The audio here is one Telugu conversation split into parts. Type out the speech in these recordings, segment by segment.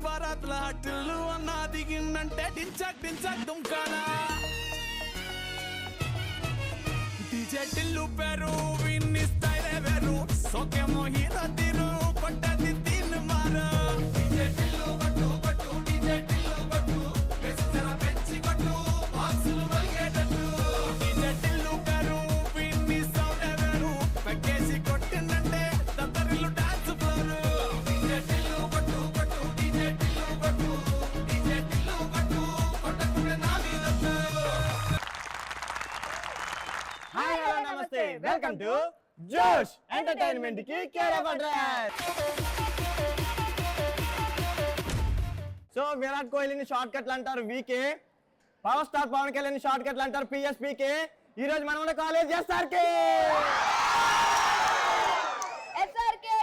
బారాత్ల హట్టులు అన్నా దిగిందంటే డించక్ డించక్ దుమ్కానా డీజే టిల్లు పేరు విన్ని స్టైల్ వేరు సోకేమో హీరో తీరు పట్టది తీన్ మారు డీజే టిల్లు కొట్టు కొట్టు డీజే టిల్లు కొట్టు వెచ్చర పెంచి కొట్టు బాక్సులు వలిగేటట్టు డీజే టిల్లు పేరు విన్ని సౌండ్ వేరు పెక్కేసి కొట్టిందంటే దత్తరిల్లు డాన్స్ ఫ్లోర్ డీజే టిల్లు కొట్టు కొట్టు డీజే టిల్లు కొట్టు డీజే టిల్లు కొట్టు కొట్టకుడే నా మీద హాయ్ హలో నమస్తే వెల్కమ్ టు జోష్ ఎంటర్టైన్మెంట్ కి care of address. So Virat కోహ్లీని షార్ట్ కట్లు అంటారు VK, power star Pawan Kalyan short కట్లు అంటారు పిఎస్పీకే. ఈ రోజు మనం college SRK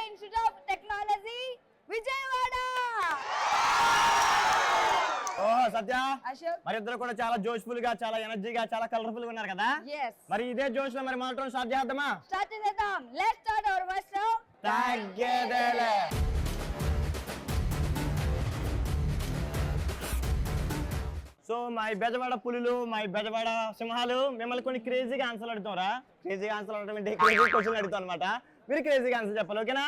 institute of technology Vijayawada. ఓహో సత్య, అశోక్, మరి ఇద్దరు కూడా చాలా జోష్ఫుల్ గా, చాలా ఎనర్జీగా, చాలా కలర్ఫుల్ గా ఉన్నారు కదా. yes, మరి ఇదే జోష్ లో మరి మొదటి స్టార్ట్ చేద్దామా? స్టార్ట్ చేద్దాం. Let's start our first round. తగ్గేదేలే. సో మై బెజవాడ పులులు, మై బెజవాడ సింహాలు మిమ్మల్ని కొన్ని క్రేజీగా ఆన్సర్లు అడుగుతారా? క్రేజీగా ఆన్సర్లు అడగడం అంటే క్రేజీ క్వశ్చన్ అడుగుతాం అనమాట. మీరు క్రేజీగా ఆన్సర్ చెప్పాలి, ఓకేనా?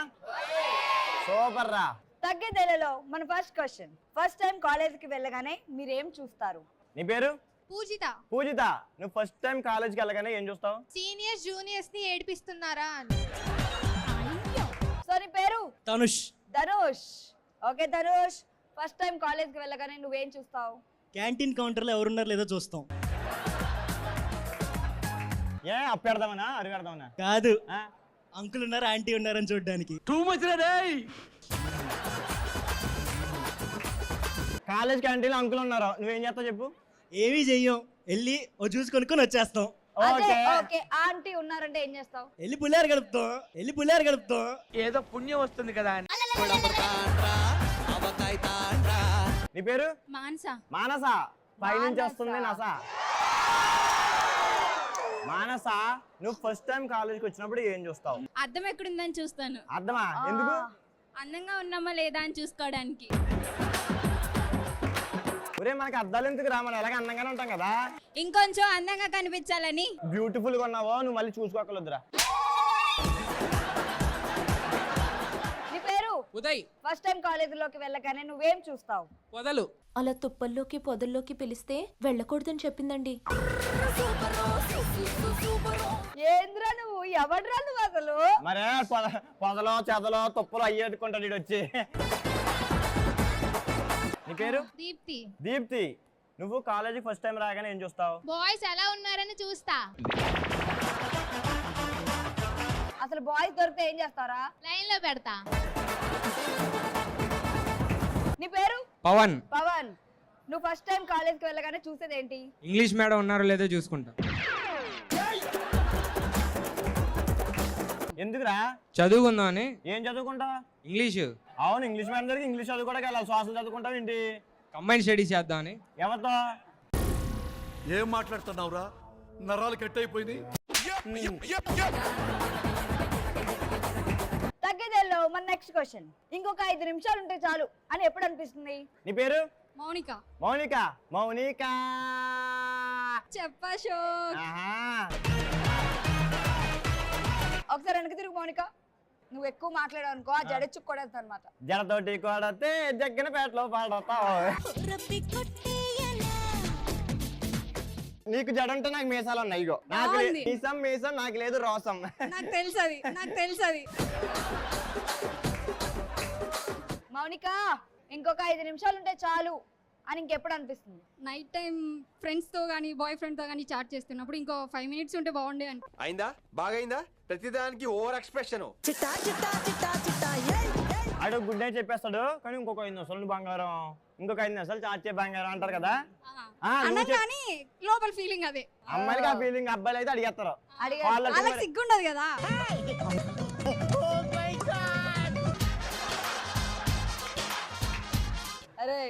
సూపర్ రా. తగ్గేదేలలో మన first question. First time college కి వెళ్ళగానే మీరు ఏం చూస్తారు? నీ పేరు? పూజిత. పూజిత, నువ్వు ఫస్ట్ టైం కాలేజ్కి వెళ్ళగానే ఏం చూస్తావు? సీనియర్స్ జూనియర్స్ ని ఏడిపిస్తున్నారా అని. సో నీ పేరు? Tanush. Dhanush. Okay Dhanush, first time college కి వెళ్ళగానే నువ్వేం చూస్తావు? క్యాంటీన్ కౌంటర్ లో ఎవరున్నారు లేదో చూస్తాం. ఏ అప్పెడదామనా అరిగడదామనా? కాదు, అంకుల్ ఉన్నారు ఆంటీ ఉన్నారని చూడడానికి. టూ మచ్ రే. కాలేజ్ క్యాంటీన్ అంకుల్ ఉన్నారు, నువ్వేం చేస్తావు చెప్పు? ఏమీ చెయ్యం, వెళ్ళి ఓ జ్యూస్ కొనుక్కొని వచ్చేస్తాం. అదే ఓకే. ఆంటీ ఉన్నారంటే ఏం చేస్తావు? వెళ్ళి పుల్లారు గడుపుతాం. ఏదో పుణ్యం వస్తుంది కదా అని. నీ పేరు? మానస. మానస, పైనుంచి వస్తుంది నస. మానస, నువ్వు ఫస్ట్ టైం కాలేజ్కి వచ్చినప్పుడు ఏం చూస్తావు? అద్దం ఎక్కడుందని చూస్తాను. అర్థమా? ఎందుకు? అందంగా ఉన్నామా లేదా అని చూసుకోవడానికి. ఒరే మనకి అద్దాలు ఎందుకు రా, మనం ఎలాగ అందంగానే ఉంటాం కదా. ఇంకొంచెం అందంగా కనిపించాలని. బ్యూటిఫుల్ గా ఉన్నావో నువ్వు మళ్ళీ చూసుకోకలొద్దురా. నీ పేరు? ఉదయ్. ఫస్ట్ టైం కాలేజ్ లోకి వెళ్ళగానే నువ్వేం చూస్తావు? పొదలు. అలా తుప్పల్లోకి పొదల్లోకి పిలిస్తే వెళ్ళకూడదని చెప్పిందండి. ఏంద్రా నువ్వు, ఎవడ్రా నువ్వు అసలు? మరే పొదలో చెదలో తుప్పలు అయ్యేట్టుకుంటాడు వీడు వచ్చి. నీ పేరు? దీప్తి. దీప్తి, నువ్వు కాలేజీకి ఫస్ట్ టైం రాగానే ఏం చూస్తావు? బాయ్స్ ఎలా ఉన్నారని చూస్తా. అసలు బాయ్స్ దొరికితే ఏం చేస్తారా? లైన్ లో పెడతా. నీ పేరు? పవన్. పవన్, నువ్వు ఫస్ట్ టైం కాలేజ్ కి వెళ్ళగానే చూసేది ఏంటి? ఇంగ్లీష్ మేడం ఉన్నారో లేదో చూసుకుంటా. ఎందుకురా? చదువుకుందాం అని. ఏం చదువుకుంటావు? ఇంగ్లీషు. అవును, ఇంగ్లీష్ మీడియం దగ్గర ఇంగ్లీష్ చదువుకోవడానికి వెళ్ళాలి. సోషల్ చదువుకుంటావు ఏంటి? కంబైన్ స్టడీస్ చేద్దామని. ఎవరితో? ఏం మాట్లాడుతున్నావురా, నరాలు కట్ అయిపోయింది. తగ్గేదేలో మన నెక్స్ట్ క్వశ్చన్. ఇంకొక 5 నిమిషాలు ఉంటే చాలు అని ఎప్పుడు అనిపిస్తుంది? నీ పేరు? మౌనిక. మౌనిక. మౌనిక, చెప్పాషో. ఆహా. ఒకసారి వెనక్కి తిరుగు మౌనిక. నువ్వు ఎక్కువ మాట్లాడావు అనుకో, ఆ జడెచ్చుకోవడం అనమాట. జడతోటి కొడితే జగ్గిన పేటలో పడతావు. నీకు జడ ఉంటే నాకు మీసాలు ఉన్నాయి. ఇగో నాకు మీసం మీసం, నాకు లేదు రోసం. నాకు తెలుసు అది. మౌనిక, ఇంకొక 5 నిమిషాలు ఉంటే చాలు అని ఇంకెప్పుడు అనిపిస్తుంది? నైట్ టైం ఫ్రెండ్స్ తో గానీ బాయ్ ఫ్రెండ్ తో గానీ చాట్ చేస్తున్నప్పుడు ఇంకో 5 మినిట్స్ ఉంటే బాగుండే అని. అయిందా? బాగైందా? ప్రతిదానికి ఓవర్ ఎక్స్ప్రెషన్. ఆడు గుడ్ నైట్ చెప్పేస్తాడు, కానీ ఇంకొక 5 నిమిషాలు బంగారం, ఇంకొక 5 నిమిషాలు చాచే బంగారం అంటారు కదా. కానీ లోపల ఫీలింగ్ అదే. అమ్మాయిలకి ఆ ఫీలింగ్, అబ్బాయిలు అయితే అడిగేస్తారు. వాళ్ళకి సిగ్గుండదు కదా. అరే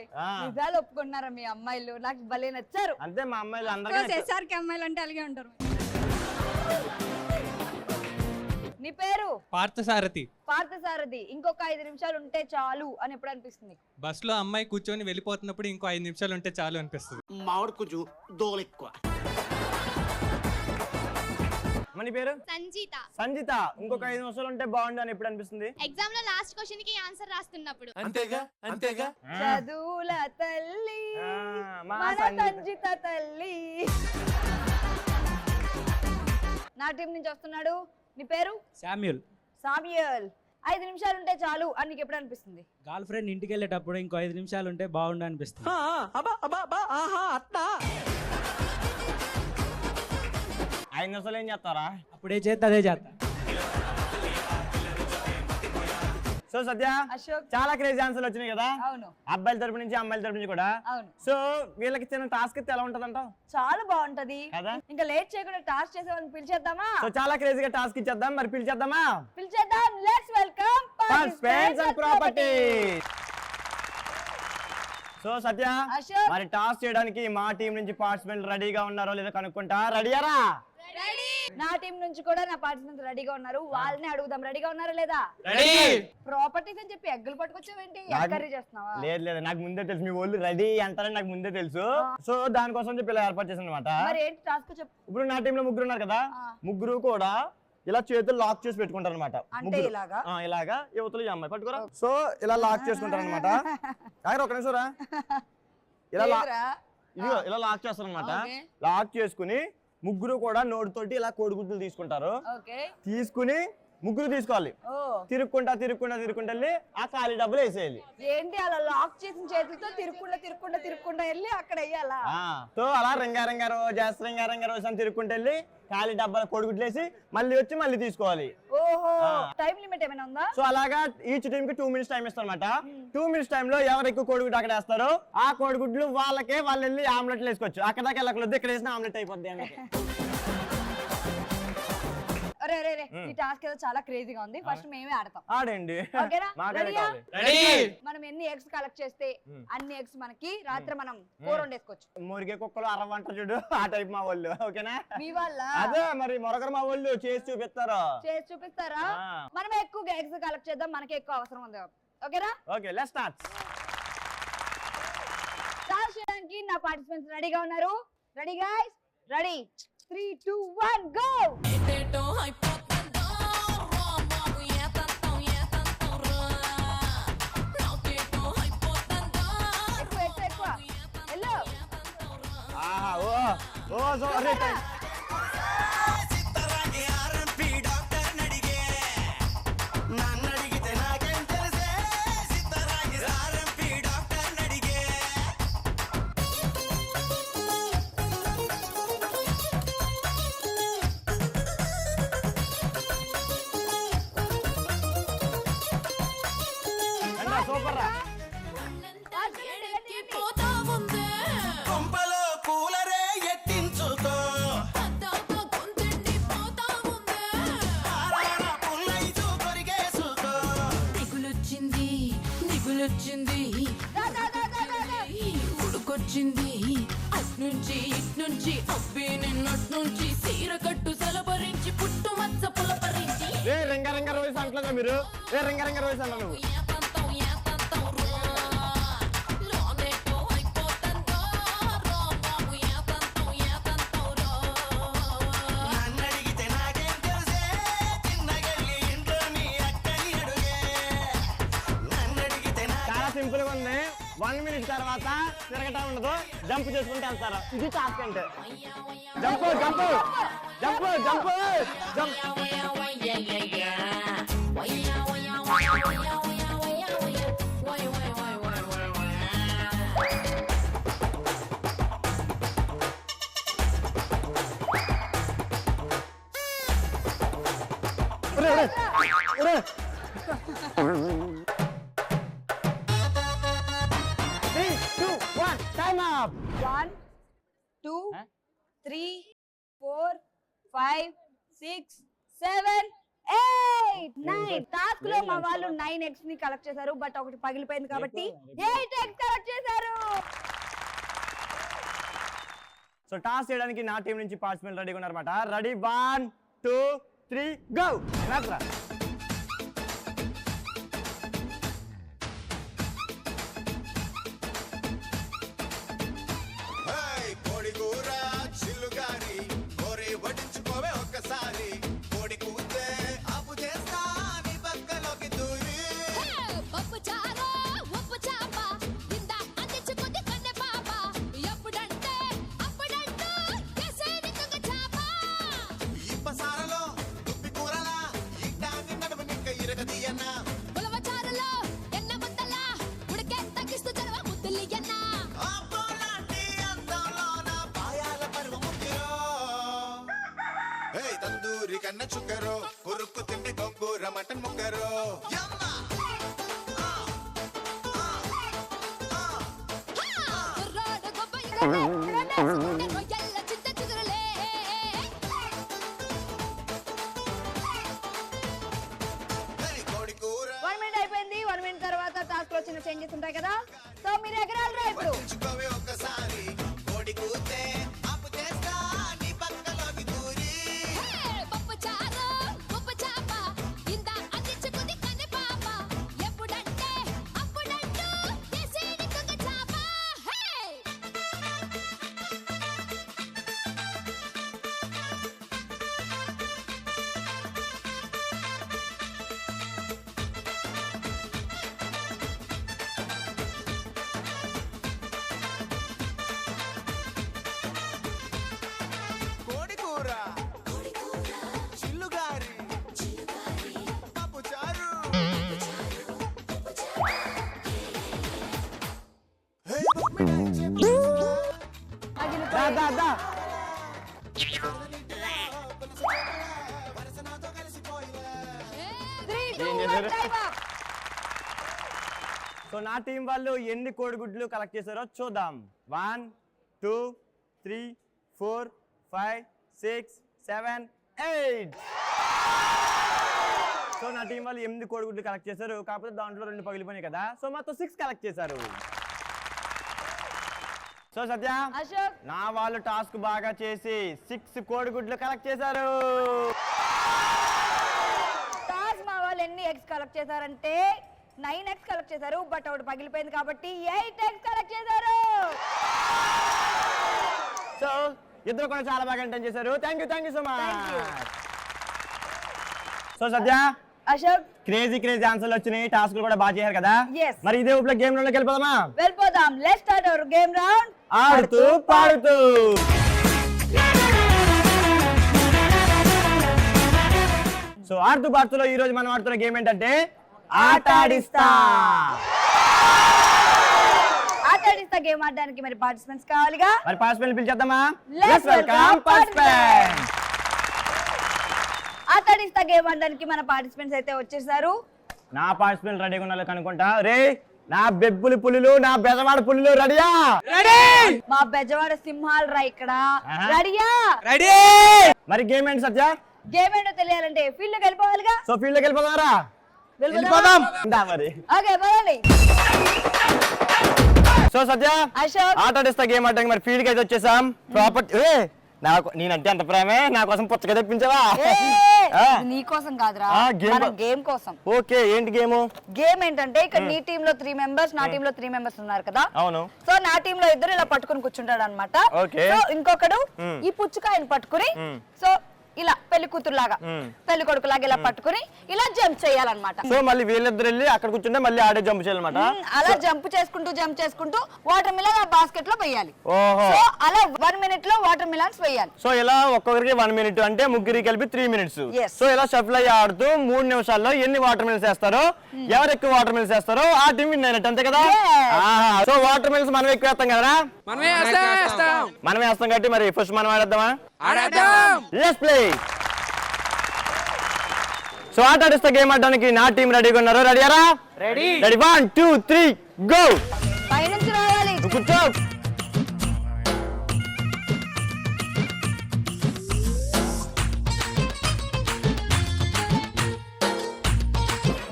నిజాలు ఒప్పుకుంటున్నారా మీ అమ్మాయిలు? నాకు భలే నచ్చారు. అంతే, మా అమ్మాయిలు అందరికీ. ఎస్ఆర్కే అమ్మాయిలు అంటే అలాగే ఉంటారు. నీ పేరు? పార్థసారథి. పార్థసారథి ఇంకొక 5 నిమిషాలు ఉంటే చాలు అని ఎప్పుడు అనిపిస్తుంది? బస్సులో అమ్మాయి కూర్చొని వెళ్ళిపోతున్నప్పుడు ఇంకో 5 నిమిషాలు ఉంటే చాలు అనిపిస్తుంది. మామిడి కొంచెం దోలెక్కువ. మన పేరు సంజీత. సంజిత. ఇంకొక 5 నిమిషాలు ఉంటే బాగుండు అని ఎప్పుడు అనిపిస్తుంది? ఎగ్జామ్ లో లాస్ట్ క్వశ్చన్ కి ఆన్సర్ రాస్తున్నప్పుడు. అంతేగా అంతేగా. చదువుల తల్లి మా మన సంజిత. సంజిత తల్లి. నా టీం నుంచి వస్తున్నాడు. నీ పేరు? శామ్యూల్. సామ్యూయల్. 5 నిమిషాలు ఉంటే చాలు అని నీకు ఎప్పుడు అనిపిస్తుంది? గర్ల్ ఫ్రెండ్ ఇంటికి వెళ్ళేటప్పుడు ఇంకో 5 నిమిషాలు ఉంటే బాగుండు అనిపిస్తుంది. 5 నిమిషాలు ఏం చేస్తారా? అప్పుడే చేస్తే అదే చేస్తా. సో సత్య, అశోక్. చాలా క్రేజీ ఆన్సర్లు వచ్చినాయి కదా, అవును అబ్బాయిల తరపు నుంచి అమ్మాయిల తరపు నుంచి కూడా. అవును. సో వీళ్ళకి చిన్న టాస్క్ ఇస్తే ఎలా ఉంటదంటావు? చాలా బాగుంటది కదా? ఇంకా లేట్ చేయకుండా టాస్క్ చేసే వాళ్ళని పిలిచేద్దామా? సో చాలా క్రేజీగా టాస్క్ ఇచ్చేద్దాం. మరి పిలిచేద్దామా? పిలిచేద్దాం. Let's welcome participants and property. So Satya, Ashok. మరి టాస్క్ చేయడానికి మా టీం నుంచి పార్టిసిపెంట్ రెడీగా ఉన్నారో లేదో కనుక్కుంటా. రెడీయారా? నా టీం నుంచి కూడా నా పార్టిసిపెంట్స్ రెడీగా ఉన్నారు. వాళ్ళని అడుగుదాం, రెడీగా ఉన్నారా లేదా? ప్రాపర్టీస్ అని చెప్పి ఎగ్గులు పట్టుకొచ్చావేంటి? కర్రీ చేస్తున్నావా? లేదు లేదు, నాకు ముందే తెలుసు మీ వాళ్ళు రెడీ అంటారని నాకు ముందే తెలుసు. సో దానికోసం చెప్పి ఇలా ఏర్పాటు చేశాను అనమాట. మరి ఏంటి టాస్క్ చెప్పు. ఇప్పుడు నా టీంలో 3 ఉన్నారు కదా, ముగ్గురు కూడా ఇలా చేతులు లాక్ చేసి పెట్టుకుంటారు అనమాట. అంటే ఇలాగా? ఇలాగా యువతలు ఈ అమ్మాయి పట్టుకోరా. సో ఇలా లాక్ చేసుకుంటారు అనమాట. ఒక నిమిషం రా. ఇలా లాక్ చేస్తారు అనమాట. లాక్ చేసుకుని ముగ్గురు కూడా నోటితోటి ఇలా కోడిగుడ్లు తీసుకుంటారు. తీసుకుని ముగ్గురు తీసుకోవాలి. తిరుక్కుంటా తిరుక్కుంటా తిరుక్కుంటా వెళ్ళి ఆ ఖాళీ డబ్బులు వేసేయాలి. ఏంటి అలా లాక్ చేసిన చేతులతో తిరుక్కుంటా తిరుక్కుంటా తిరుక్కుంటా వెళ్ళి అక్కడ వేయాలా? సో అలా రింగారంగా రోజు రింగారంగా రోజు అని తిరుక్కుంటూ వెళ్ళి ఖాళీ డబ్బాలు కోడిగుడ్లు వేసి మళ్ళీ వచ్చి మళ్ళీ తీసుకోవాలి. ఓహో, టైం లిమిట్ ఏమైనా ఉందా? సో అలాగా ఈచ్ టీమ్ కి 2 మినిట్స్ టైం ఇస్తారు అనమాట. 2 మినిట్స్ టైం లో ఎవరు ఎక్కువ కోడిగుడ్డు అక్కడ వేస్తారో ఆ కోడిగుడ్లు వాళ్ళకే వాళ్ళు వెళ్ళి ఆమ్లెట్లు వేసుకోవచ్చు. అక్కడ దాకా వెళ్ళకూడదు, ఇక్కడ వేసిన ఆమ్లెట్ అయిపోద్ది అన్నమాట. అరే రే రే, ఈ టాస్క్ ఏదో చాలా క్రేజీగా ఉంది. ఫస్ట్ మేమే ఆడతాం. ఆడండి. ఓకేనా? మాకైతే రెడీయా? కావాలి. మనం ఎన్ని ఎగ్స్ కలెక్ట్ చేస్తే అన్ని ఎగ్స్ మనకి రాత్రి మనం కూర వండేసుకోవచ్చు. మురిగే కుక్కలు అరవంట చూడు, ఆ టైప్ మా వాళ్ళు. ఓకేనా? మీ వాళ్ళ అదే మరి మరొకరు మా వాళ్ళు చేసి చూపిస్తారు. చేసి చూపిస్తారా? మనం ఎక్కువ ఎగ్స్ కలెక్ట్ చేద్దాం, మనకి ఎక్కువ అవసరం ఉంది. ఓకేనా? Okay, let's start. స్టార్ట్ చేయడానికి నా పార్టిసిపెంట్స్ రెడీగా ఉన్నారు. Ready guys? రెడీ? 3 2 1 గో. ఓ సారీ. సూపర్ రా. కొంపలో కూలరే ఎట్టించుకో, పుల్లైదు కొరిగేసుకో. దిగులొచ్చింది దిగులొచ్చింది ఉడుకొచ్చింది అట్నుంచి ఇట్నుంచి అబ్బే నిన్నట్నుంచి సీర కట్టు సలపరించి పుట్టు మచ్చ పులపరించి. ఏ రింగ రింగ రోజు అంటలేదా మీరు? ఏ రింగ రింగ రోజు అన్నా నువ్వు? చాలా సింపుల్ గా ఉంది. 1 మినిట్ తర్వాత తిరగటం ఉండదు, జంప్ చేసుకుంటూ వెళ్తారు. ఇది టాస్క్ అంటే. Jump jump jump jump jump. Time up. 1 2 3 4 5 6 7 8 9. Task లో మా వాళ్ళు 9 ఎగ్స్ ని కలెక్ట్ చేశారు. బట్ ఒకటి పగిలిపోయింది కాబట్టి 8 ఎగ్స్ కలెక్ట్ చేశారు. సో టాస్ చేయడానికి నా టీం నుంచి పార్టిసిపెంట్ రెడీగా ఉన్నారన్నమాట. Ready 1 2 3 go. కన్న చుక్కరో ఉరుక్కు తిండి గొంగూర మటన్ ముక్కరో వన్ మినిట్ అయిపోయింది. 1 మినిట్ తర్వాత టాస్క్ లో చిన్న చేంజెస్ ఉంటాయి కదా, సో మీరు ఎగరాలరా ఇప్పుడు. ఒక్కసారి కోడి కూతే అప్పు చేస్తా నీ పక్కలోకి దూరి కోడి కూర చిల్లుగారి పప్పు చారు దా, దా, దా. ఏం చేశారు? సో నా టీం వాళ్ళు ఎన్ని కోడిగుడ్లు కలెక్ట్ చేశారో చూద్దాం. 1 2 3 4 5 6 7 8. సో నా టీం వాళ్ళు 8 కోడిగుడ్లు కలెక్ట్ చేశారు, కాకపోతే దాంట్లో 2 పగిలిపోయినాయి కదా, సో మొత్తం 6 కలెక్ట్ చేశారు. సో సత్య, అశోక్, నా వాళ్ళు టాస్క్ బాగా చేసి 6 కోడిగుడ్లు కలెక్ట్ చేశారు. టాస్ మా వాళ్ళు ఎన్ని ఎగ్స్ కలెక్ట్ చేశారంటే 9 ఎగ్స్ కలెక్ట్ చేశారు, బట్ ఒకటి పగిలిపోయింది కాబట్టి 8 ఎగ్స్ కలెక్ట్ చేశారు. సో ఇద్దరు కూడా చాలా బాగా ఎంటర్ చేశారు. Thank you so Thank you. Much. So Satya, Ashok, crazy ఆన్సర్లు వచ్చినాయి, టాస్క్లు కూడా బాగా చేశారు కదా. Yes. మరి ఇదే ఊపిలో గేమ్ లోకి వెళ్ళిపోదామా? వెళ్ళిపోదాం. Let's start our game round. ఆడుతూ పాడుతూ. సో ఆడుతూ పాడుతూలో ఈ రోజు మనం ఆడుతున్న గేమ్ ఏంటంటే ఆటాడిస్తా. ఆటాడిస్తా గేమ్ ఆడడానికి మరి పార్టిసిపెంట్స్ కావాలిగా. మరి పార్టిసిపెంట్ పిలిచేద్దామా? Let's welcome participant. ఆటాడిస్తా గేమ్ ఆడడానికి మన పార్టిసిపెంట్స్ అయితే వచ్చేసారు. నా పార్టిసిపెంట్ రెడీగా ఉన్నారు కనుకుంటా. రే, నా బెబ్బులి పులులు, నా బెజవాడ పులులు రెడీయా? మా బెజవాడ సింహాలు రా ఇక్కడ. ఆహా. రెడీయా? మరి గేమ్ ఏంటి సత్య? గేమ్ ఏంటో తెలియాలంటే ఫీల్డ్ లోకి వెళ్ళిపోవాలిగా. సో ఫీల్డ్ లోకి వెళ్ళిపోదారా? వెళ్ళిపోదాం. ఇందా మరి. ఓకే, పదండి. సో సత్య, అశోక్, ఆటాడిస్తా గేమ్ ఆడడానికి మరి ఫీల్డ్ కి అయితే వచ్చేసాం. ప్రాపర్టీ నాకు నేనంటే అంత ప్రేమే, నా కోసం పుచ్చగా తెప్పించావా? నీ కోసం కాదురా, మన గేమ్ కోసం. ఓకే, ఏంటి గేమ్? గేమ్ ఏంటంటే ఇక్కడ నీ టీమ్ లో 3 మెంబర్స్, నా టీమ్ లో 3 మెంబర్స్ ఉన్నారు కదా. అవును. సో నా టీమ్ లో ఇద్దరు ఇలా పట్టుకుని కూర్చుంటాడు అనమాట. ఓకే. సో ఇంకొకడు ఈ పుచ్చకాయని పట్టుకుని, సో ఇలా పెళ్లి కూతురు లాగా, పెళ్లి కొడుకు లాగా ఇలా పట్టుకుని ఇలా జంప్ చేయాలన్నమాట. సో మళ్ళీ వీళ్ళిద్దరు వెళ్ళి అక్కడ కూర్చుంటే మళ్ళీ ఆడే జంప్ చేయాలన్నమాట. అలా జంప్ చేసుకుంటూ వాటర్ మిలన్ ఆ బాస్కెట్ లో వేయాలి. ఓహో. సో అలా 1 మినిట్ లో వాటర్ మిలన్స్ వేయాలి. సో ఇలా ఒక్కొక్కరికి 1 మినిట్ అంటే ముగ్గురికి కలిపి 3 మినిట్స్. Yes. సో ఇలా షఫల్ అయ్యి ఆడుతూ 3 నిమిషాల్లో ఎన్ని వాటర్ మిల్స్ వేస్తారో, ఎవరు ఎక్కువ వాటర్ మిల్స్ వేస్తారో ఆ టీం విన్ అయినట్టు, అంతే కదా? సో వాటర్ మిల్స్ మనం ఎక్కువ వేస్తాం కదా, మనమే వేస్తాం కాబట్టి మరి ఫస్ట్ మనం ఆడేద్దామా? Let's play. సో ఆటాడిస్తా గేమ్ ఆడడానికి నా టీం రెడీగా ఉన్నారు. రెడీయారా? రెడీ. 1 2 3 గో. పైనుంచి రావాలి. కూర్చో.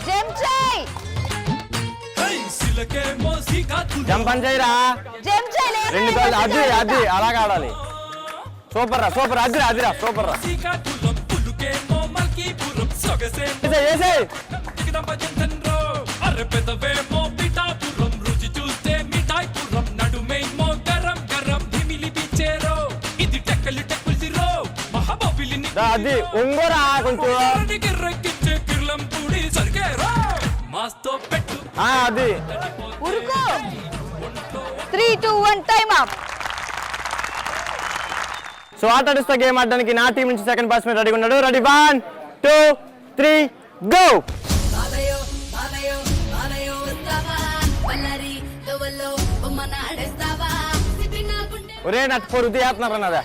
జంప్ చేయి. జంప్ అని చేయరా? జంప్ చేయలేదు. 2 కాళ్ళు అది అలాగే ఆడాలి. సూపర్ రా, సూపర్. అదిరా సూపర్ రా. అది ఉంగోరా కొంచెం. అది ఉరుకు. 3 2 1 టైం అప్. సో ఆటాడిస్తా గేమ్ ఆడడానికి నా టీం నుంచి సెకండ్ పార్టిసిపెంట్ రెడీగా ఉన్నాడు. Ready 1 2 3 go. ఒరే నట్టు పొరుగు తీస్తున్నారా నాదా?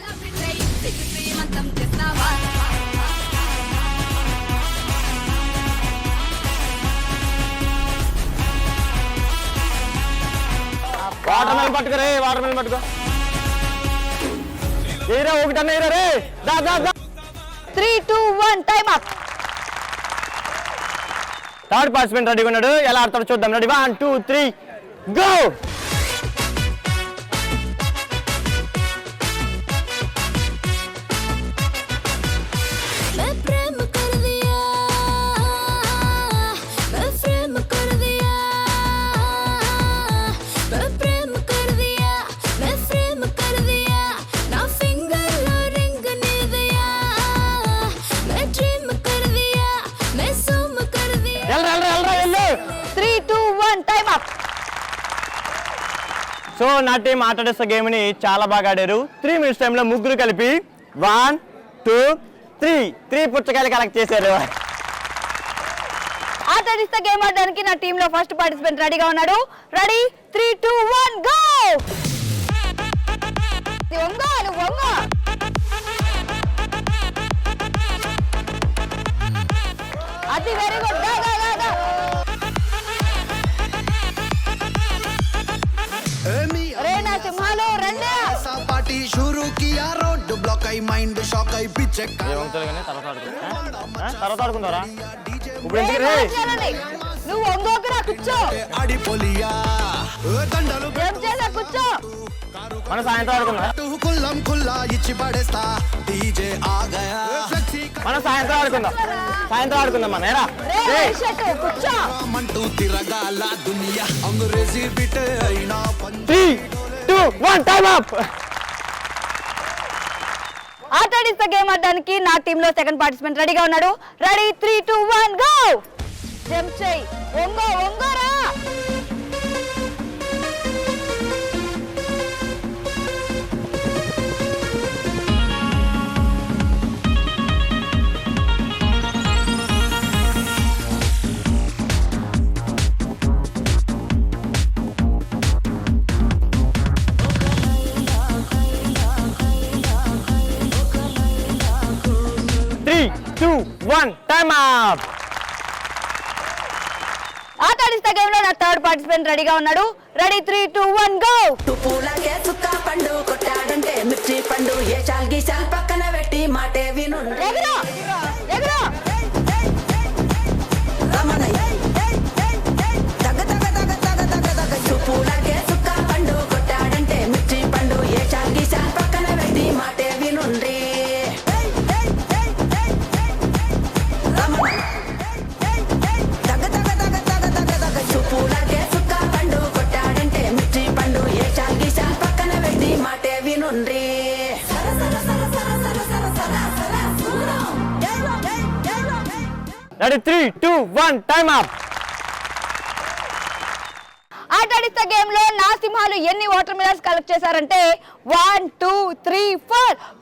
మెలన్ పట్టుకో రే, వాటర్ మెలన్ పట్టుకో. ఏరా ఒకటన్నా ఏరా రే. దా దా దా. 3, 2, 1 టైమ్ అప్. థర్డ్ పార్టిసిపెంట్ రెడీగా ఉన్నాడు, ఎలా ఆడతాడో చూద్దాం. Ready 1, 2, 3 go. సో నా టీం ఆటడిస్త గేమ్ని చాలా బాగా ఆడారు. 3 minutes టైంలో ముగ్గురు కలిపి 1, 2, 3 పుచ్చకాయలు కలెక్ట్ చేశారు. ఆటడిస్త గేమ్ ఆడడానికి నా టీమ్ లో ఫస్ట్ పార్టిసిపెంట్ రెడీగా ఉన్నాడు. Ready 3, 2, 1 go. వంగ అది వెరీ గుడ్. రేనా సింహాలు రండి. పార్టీ షురూ కియా రోడ్ బ్లాక్ అయి మైండ్ షాక్ అయి పిచ్చే తర్వాత ఆడుకుంటారా ఇప్పుడు ఎందుకు రే? నువ్వు వంగోకరా కూర్చో. ఆడిపోలియా దండలు ఏం చేసా కూర్చో. మనం సాయంత్రం ఆడుకుందాం. కుల్లం కుల్లా ఇచ్చి పడేస్తా డీజే ఆ గయా. మనం సాయంత్రం ఆడుకుందాం మన ఏరా. కూర్చో. మంటూ తిరగాల దునియా అంగ్రేజీ బిట్ అయినా 3, 2, 1 టైమ్ అప్. ఆటడిస్త గేమ్ ఆడడానికి నా టీమ్ లో సెకండ్ పార్టిసిపెంట్ రెడీగా ఉన్నాడు. Ready 3, 2, 1 go. జంప్ చేయి. వంగోరా. Time up. ఆటడిస్త గేమ్ లో నా థర్డ్ పార్టిసిపెంట్ రెడీగా ఉన్నాడు. Ready 3, 2, 1 go. పూలకే సుక్క పండు కొట్టాడంటే మిర్చి పండు ఏ చాల్గి చాల్ పక్కన పెట్టి మాటే విను. ఎగురు పూలకే సుక్క పండు కొట్టాడంటే మిర్చి పండు ఏ చాల్గి చాల్ పక్కన పెట్టి మాటే వినుండ్రి. పూలకే సుక్క పండు కొట్టాడంటే మిర్చి పండు ఏ చాల్గి చాల్ పక్కన పెట్టి మాటే వినుండ్రి. Ready 3, 2, 1 time up. ఆటడిస్త గేమ్ లో నా సింహాలు ఎన్ని వాటర్ మిలన్స్ కలెక్ట్ చేశారంటే 1, 2, 3,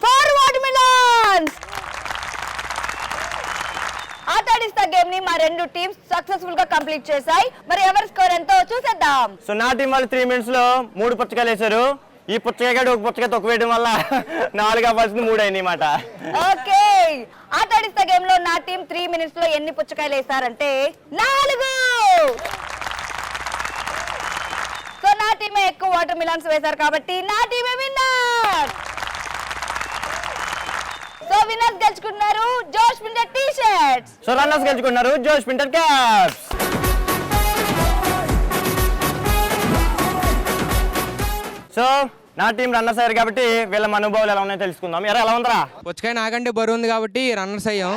4 వాటర్ మిలన్స్. ఆటడిస్త గేమ్ ని మా రెండు టీమ్స్ సక్సెస్ఫుల్ గా కంప్లీట్ చేశాయి. మరి ఎవరి స్కోర్ ఎంతో చూసేద్దాం. సో నా టీం వాళ్ళు 3 minutes లో 3 పుచ్చకాయలు వేశారు. ఈ పుచ్చకాయ ఒక పుచ్చకాయ తొక్కు వేయడం వల్ల 4 అవ్వాల్సింది 3 అయింది అన్నమాట. ఓకే, ఆటడిస్త గేమ్ లో నా టీం 3 minutes లో ఎన్ని పుచ్చకాయలు వేశారంటే 4. సో నా టీమే ఎక్కువ వాటర్ మిలన్స్ వేశారు కాబట్టి నా టీమే విన్నర్. సో విన్నర్స్ గెలుచుకున్నారు జోష్ Pinter T shirts. So runners గెలుచుకున్నారు జోష్ పింటర్ క్యాప్స్. సో నా టీం రన్నర్స్ అయ్యారు కాబట్టి వీళ్ళ అనుభవాలు ఎలా ఉన్నాయో తెలుసుకుందాం. ఎలా ఉందరా? పుచ్చకాయ నాకంటే బరువు ఉంది కాబట్టి రన్నర్స్ అయ్యాం.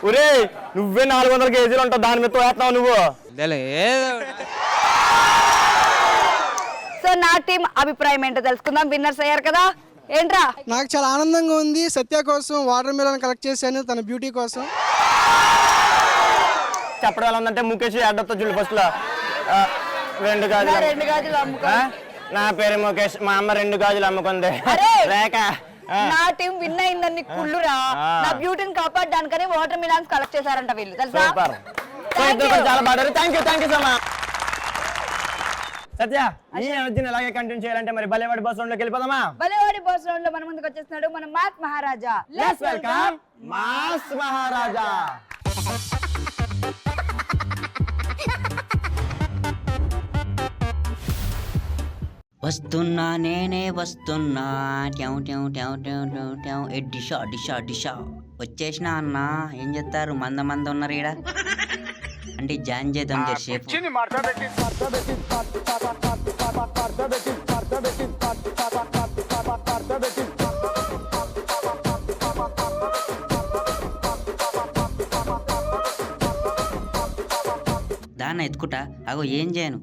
ఒరే నువ్వే 400 kgs ఉంటావు, దాని మీద తోస్తున్నావు నువ్వు. సో నా టీం అభిప్రాయం ఏంటో తెలుసుకుందాం. విన్నర్స్ అయ్యారు కదా, ఏంట్రా? నాకు చాలా ఆనందంగా ఉంది. సత్య కోసం వాటర్ మిలన్ కలెక్ట్ చేశాను, తన బ్యూటీ కోసం. చెప్పడం ఎలా ఉందంటే ముఖేష్ అడ్డతో చూడు ఫస్ట్ లో 2 గాజులు అమ్ముకో. నా పేరు ముఖేష్, మా అమ్మ 2 గాజులు అమ్ముకుంది. రేఖ నా టీం విన్ అయిందని కుళ్ళురా. నా బ్యూటీని కాపాడడానికని వాటర్ మిలన్స్ కలెక్ట్ చేశారంట వీళ్ళు, తెలుసా? చాలా బాగా. Thank you so much. Satya ఈ ఎనర్జీని అలాగే కంటిన్యూ చేయాలంటే మరి బలేవాడి బస్ రౌండ్ లోకి వెళ్ళిపోదామా? బలేవాడి బస్ రౌండ్ లో మన ముందుకు వచ్చేస్తున్నాడు మన mass Maharaja. Let's welcome mass Maharaja. వస్తున్నా నేనే వస్తున్నా ట్యావ్ ట్యావ్ ట్యావ్ ట్యావ్ ట్యావ్ ట్యావ్. ఏ డిషా డిషా డిషా వచ్చేసినా అన్నా. ఏం చేస్తారు మంద మంద ఉన్నారు ఈడ అంటే జాయిన్ చేద్దాం సేపు. దాన్ని ఎత్తుకుంటా అగో ఏం చేయను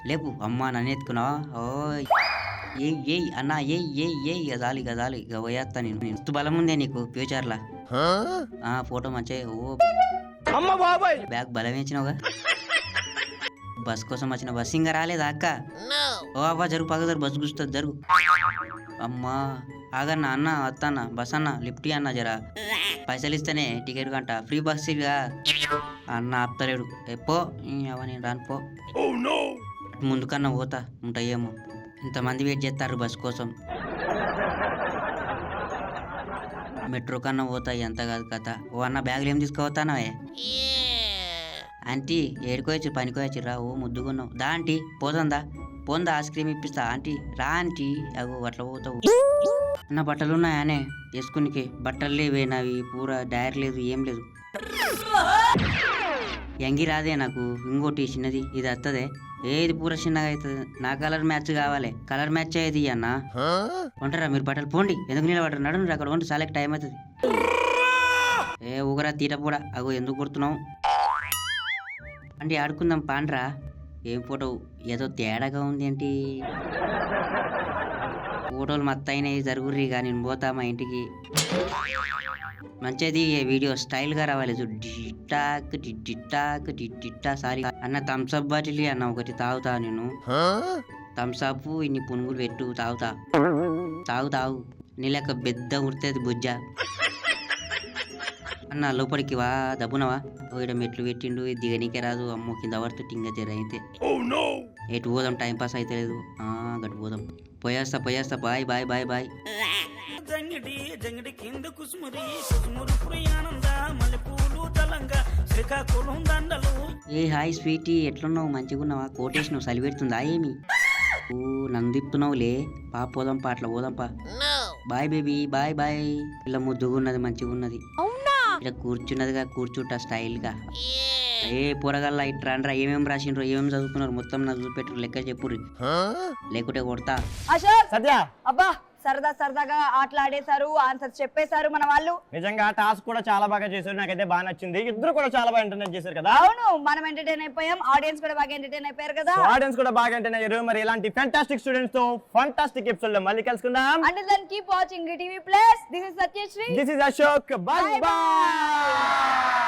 లేపు. అమ్మా నన్ను ఎత్తుకున్నావా? ఓ ఏ అన్నా ఏ గదాలి గదాలి ఇక పోయేస్తా నేను. మస్తు బలం ఉందే నీకు ఫ్యూచర్లా. ఫోటో మంచిగా. ఓ బ్యాగ్ బలం వేసినావుగా. బస్ కోసం వచ్చిన బస్ ఇంకా రాలేదా అక్క? ఓ అవ్వ జరుగు పక్క జరుగు బస్ గుస్తుంది జరుగు. అమ్మా ఆగన్నా అన్న వస్తానా బస్ అన్న లిఫ్ట్ అన్న జరా పైసలు ఇస్తేనే టికెట్ కంట ఫ్రీ బస్ ఇక అన్న ఆపుతలేడు. ఎప్పో అవ నేను రాను పో. ముందుకన్నా పోతా ఉంటాయేమో. ఇంతమంది వెయిట్ చేస్తారు బస్ కోసం. మెట్రో కన్నా పోతా ఎంత కాదు కథ. ఓ అన్న బ్యాగులు ఏం తీసుకుపోతానవే? ఆంటీ ఏడుకోవచ్చు పనికోవచ్చు రా. ఓ ముద్దుకున్నావు దా ఆంటీ పోతుందా పోందా ఐస్ క్రీమ్ ఇప్పిస్తా ఆంటీ రా ఆంటీ. అగో అట్లా పోతావు. నా బట్టలు ఉన్నాయానే వేసుకునికి? బట్టలు లేవే నావి పూరా డైర్ లేదు ఏం లేదు. ఎంగి రాదే నాకు. ఇంకోటి చిన్నది ఇది వస్తుంది. ఏది పూర చిన్నగా అవుతుంది. నా కలర్ మ్యాచ్ కావాలి. కలర్ మ్యాచ్ అయ్యేది అన్న. ఉంటారా మీరు బట్టలు పోండి. ఎందుకు నిలబడరు నడు అక్కడ ఉండి చాలా టైం అవుతుంది. ఏ ఊగరా తీటపోడా. అగో ఎందుకు కొడుతున్నావు అంటే ఆడుకుందాం పాండ్రా. ఏం ఫోటో ఏదో తేడాగా ఉంది ఏంటి? ఫోటోలు మత్తయినాయి జరుగుర్రి కానీ నేను పోతా మా ఇంటికి. మంచిది వీడియో స్టైల్గా రావాలి. Detox detox theta. సారీ అన్న థమ్స్అప్ బాటిల్ అన్న ఒకటి తాగుతా నేను. థమ్స్అప్ ఇన్ని పునుగులు పెట్టు తాగుతా. తాగు నీ లెక్క పెద్ద ఉడుతుంది బుజ్జ. అన్న లోపలికి వా దబ్బునవా. ఇక్కడ మెట్లు పెట్టిండు దిగనీకే రాదు. అమ్మో కింద పడుతుంటే ఇంకా జర అయితే ఎటు పోదాం టైం పాస్ అయితే లేదు. గట్టు పోదాం. పోయేస్తా బాయ్ బాయ్ బాయ్ బాయ్. ఏ హాయ్ స్వీటీ ఎట్లున్నావు? మంచిగా ఉన్నావా? కోటేసినావు చలి పెడుతుందా ఏమి? ఓ నన్ను తిప్పుతున్నావులే. పోదాం అట్లా పోదాంపా. Bye baby bye bye. ఇలా ముద్దుగా ఉన్నది మంచిగా ఉన్నది. ఇలా కూర్చున్నదిగా కూర్చుంటా స్టైల్ గా. ఏ పొరగల్లా ఇట్రా అంటారా ఏమేమి రాసిండ్రు ఏమేమి చదువుకున్నారు మొత్తం నాకు చూపెట్టు లెక్క చెప్పుర్రి లేకుంటే కొడతా. సత్య అబ్బా సరదాగా ఆటలాడేశారు. ఆన్సర్ చెప్పేశారు మన వాళ్ళు. నిజంగా టాస్క్ కూడా చాలా బాగా చేశారు. నాకైతే బాగా నచ్చింది. ఇద్దరు కూడా చాలా బాగా ఎంటర్టైన్ చేశారు కదా. అవును మనం ఎంటర్టైన్ అయిపోయాం. ఆడియన్స్ కూడా బాగా ఎంటర్టైన్ అయిపోయారు కదా. ఆడియన్స్ కూడా బాగా ఎంటర్టైన్ అయ్యారు. మరి ఇలాంటి ఫ్యాంటాస్టిక్ స్టూడెంట్స్ తో ఫ్యాంటాస్టిక్ ఎపిసోడ్ లో మళ్ళీ కలుసుకుందాం. Until then keep watching ETV Plus. This is Satyashree. This is Ashok. Bye bye.